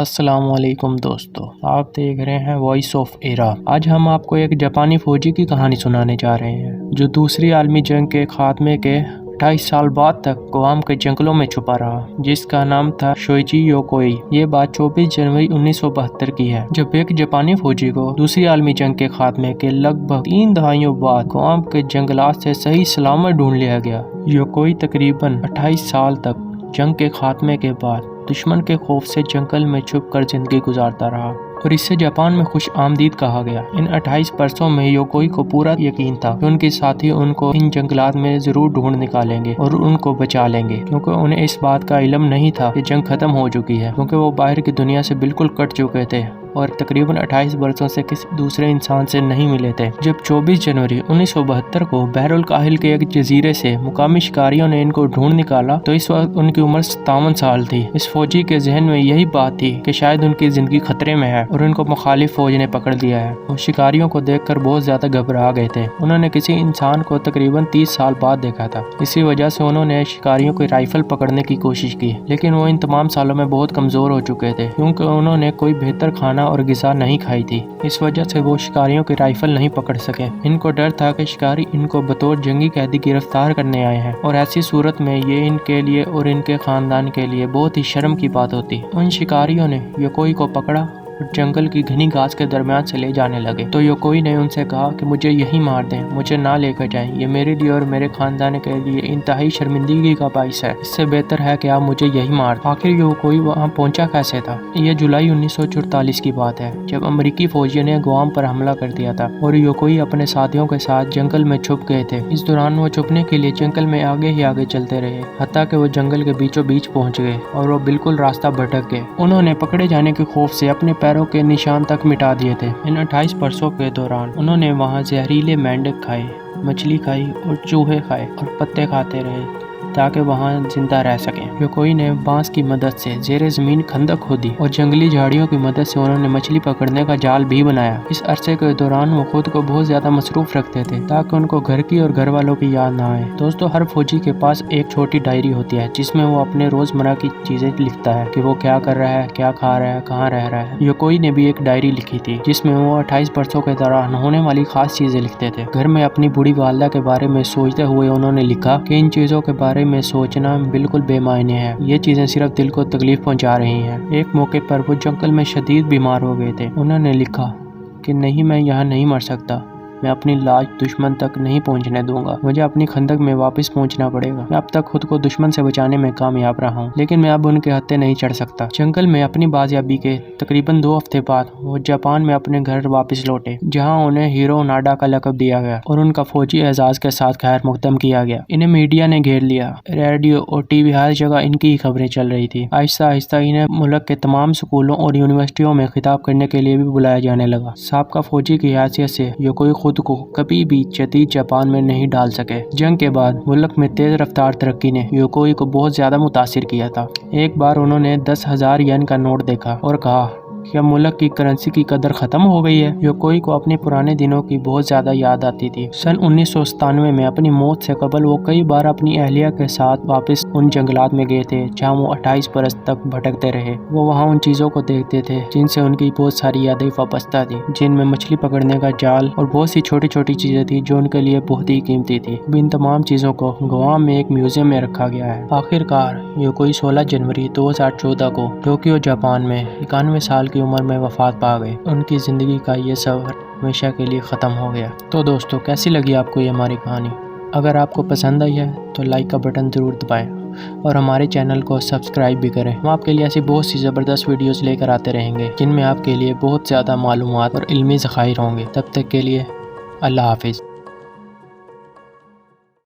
السلام علیکم دوستو، آپ دیکھ رہے ہیں وائس آف ایرا۔ آج ہم آپ کو ایک جاپانی فوجی کی کہانی سنانے جا رہے ہیں جو دوسری عالمی جنگ کے خاتمے کے 28 سال بعد تک گوام کے جنگلوں میں چھپا رہا، جس کا نام تھا شوئچی یوکوئی۔ یہ بات 24 جنوری 1972 کی ہے، جب ایک جاپانی فوجی کو دوسری عالمی جنگ کے خاتمے کے لگ بھگ 3 دہائیوں بعد گوام کے جنگلات سے صحیح سلامت ڈھونڈ لیا گیا۔ یوکوئی تقریباً 28 سال تک جنگ کے خاتمے کے بعد دشمن کے خوف سے جنگل میں چھپ کر زندگی گزارتا رہا اور اس سے جاپان میں خوش آمدید کہا گیا۔ ان 28 برسوں میں یوکوئی کو پورا یقین تھا کہ ان کے ساتھی ان کو ان جنگلات میں ضرور ڈھونڈ نکالیں گے اور ان کو بچا لیں گے، کیونکہ انہیں اس بات کا علم نہیں تھا کہ جنگ ختم ہو چکی ہے، کیونکہ وہ باہر کی دنیا سے بالکل کٹ چکے تھے اور تقریباً 28 برسوں سے کسی دوسرے انسان سے نہیں ملے تھے۔ جب 24 جنوری 1972 کو بحر الکاہل کے ایک جزیرے سے مقامی شکاریوں نے ان کو ڈھونڈ نکالا تو اس وقت ان کی عمر 57 سال تھی۔ اس فوجی کے ذہن میں یہی بات تھی کہ شاید ان کی زندگی خطرے میں ہے اور ان کو مخالف فوج نے پکڑ لیا ہے۔ وہ شکاریوں کو دیکھ کر بہت زیادہ گھبرا گئے تھے۔ انہوں نے کسی انسان کو تقریباً 30 سال بعد دیکھا تھا، اسی وجہ سے انہوں نے شکاریوں کی رائفل پکڑنے کی کوشش کی، لیکن وہ ان تمام سالوں میں بہت کمزور ہو چکے تھے کیونکہ انہوں نے کوئی بہتر کھانا اور غذا نہیں کھائی تھی۔ اس وجہ سے وہ شکاریوں کی رائفل نہیں پکڑ سکے۔ ان کو ڈر تھا کہ شکاری ان کو بطور جنگی قیدی گرفتار کرنے آئے ہیں اور ایسی صورت میں یہ ان کے لیے اور ان کے خاندان کے لیے بہت ہی شرم کی بات ہوتی۔ ان شکاریوں نے یوکوئی کو پکڑا اور جنگل کی گھنی گھاس کے درمیان سے لے جانے لگے تو یوکوئی نے ان سے کہا کہ مجھے یہی مار دیں، مجھے نہ لے کر جائیں، یہ میرے لیے اور میرے خاندان کے لیے انتہائی شرمندگی کا باعث ہے، اس سے بہتر ہے کہ آپ مجھے یہی مار دیں۔ آخر یوکوئی وہاں پہنچا کیسے تھا؟ یہ جولائی 1944 کی بات ہے، جب امریکی فوجیوں نے گوام پر حملہ کر دیا تھا اور یوکوئی اپنے ساتھیوں کے ساتھ جنگل میں چھپ گئے تھے۔ اس دوران وہ چھپنے کے لیے جنگل میں آگے ہی آگے چلتے رہے، حتیٰ کہ وہ جنگل کے بیچوں بیچ پہنچ گئے اور وہ بالکل راستہ بھٹک گئے۔ انہوں نے پکڑے جانے کے خوف سے اپنے پیروں کے نشان تک مٹا دیے تھے۔ ان 28 برسوں کے دوران انہوں نے وہاں زہریلے مینڈک کھائے، مچھلی کھائی اور چوہے کھائے اور پتے کھاتے رہے تاکہ وہاں زندہ رہ سکیں۔ یوکوئی نے بانس کی مدد سے زیر زمین خندق کھودی اور جنگلی جھاڑیوں کی مدد سے انہوں نے مچھلی پکڑنے کا جال بھی بنایا۔ اس عرصے کے دوران وہ خود کو بہت زیادہ مصروف رکھتے تھے تاکہ ان کو گھر کی اور گھر والوں کی یاد نہ آئے۔ دوستو، ہر فوجی کے پاس ایک چھوٹی ڈائری ہوتی ہے جس میں وہ اپنے روزمرہ کی چیزیں لکھتا ہے کہ وہ کیا کر رہا ہے، کیا کھا رہا ہے، کہاں رہ رہا ہے۔ یوکوئی نے بھی ایک ڈائری لکھی تھی جس میں وہ 28 برسوں کے دوران ہونے والی خاص چیزیں لکھتے تھے۔ گھر میں اپنی بوڑھی والدہ کے بارے میں سوچتے ہوئے انہوں نے لکھا کہ ان چیزوں کے بارے میں سوچنا بالکل بے معنی ہے، یہ چیزیں صرف دل کو تکلیف پہنچا رہی ہیں۔ ایک موقع پر وہ جنگل میں شدید بیمار ہو گئے تھے۔ انہوں نے لکھا کہ نہیں، میں یہاں نہیں مر سکتا، میں اپنی لاش دشمن تک نہیں پہنچنے دوں گا، مجھے اپنی خندق میں واپس پہنچنا پڑے گا۔ میں اب تک خود کو دشمن سے بچانے میں کامیاب رہا ہوں، لیکن میں اب ان کے ہتھے نہیں چڑھ سکتا۔ جنگل میں اپنی بازیابی کے تقریباً 2 ہفتے بعد وہ جاپان میں اپنے گھر واپس لوٹے، جہاں انہیں ہیرو ناڈا کا لقب دیا گیا اور ان کا فوجی اعزاز کے ساتھ خیر مقدم کیا گیا۔ انہیں میڈیا نے گھیر لیا، ریڈیو اور ٹی وی ہر جگہ ان کی خبریں چل رہی تھی۔ آہستہ آہستہ انہیں ملک کے تمام سکولوں اور یونیورسٹیوں میں خطاب کرنے کے لیے بھی بلایا جانے لگا۔ سابقہ فوجی کی حیثیت سے یوکوئی خود کو کبھی بھی جدید جاپان میں نہیں ڈال سکے۔ جنگ کے بعد ملک میں تیز رفتار ترقی نے یوکوئی کو بہت زیادہ متاثر کیا تھا۔ ایک بار انہوں نے 10,000 ین کا نوٹ دیکھا اور کہا کیا ملک کی کرنسی کی قدر ختم ہو گئی ہے؟ یوکوئی کو اپنے پرانے دنوں کی بہت زیادہ یاد آتی تھی۔ سن 1997 میں اپنی موت سے قبل وہ کئی بار اپنی اہلیہ کے ساتھ واپس ان جنگلات میں گئے تھے جہاں وہ 28 برس تک بھٹکتے رہے۔ وہ وہاں ان چیزوں کو دیکھتے تھے جن سے ان کی بہت ساری یادیں وابستہ تھی، جن میں مچھلی پکڑنے کا جال اور بہت سی چھوٹی چھوٹی چیزیں تھیں جو ان کے لیے بہت ہی قیمتی تھی۔ اب ان تمام چیزوں کو گوام میں ایک میوزیم میں رکھا گیا ہے۔ آخر کار یوکوئی 16 جنوری 2014 کو ٹوکیو جاپان میں 91 سال کی عمر میں وفات پا گئے۔ ان کی زندگی کا یہ سفر ہمیشہ کے لیے ختم ہو گیا۔ تو دوستو، کیسی لگی آپ کو یہ ہماری کہانی؟ اگر آپ کو پسند آئی ہے تو لائک کا بٹن ضرور دبائیں اور ہمارے چینل کو سبسکرائب بھی کریں۔ ہم آپ کے لیے ایسی بہت سی زبردست ویڈیوز لے کر آتے رہیں گے جن میں آپ کے لیے بہت زیادہ معلومات اور علمی ذخائر ہوں گے۔ تب تک کے لیے اللہ حافظ۔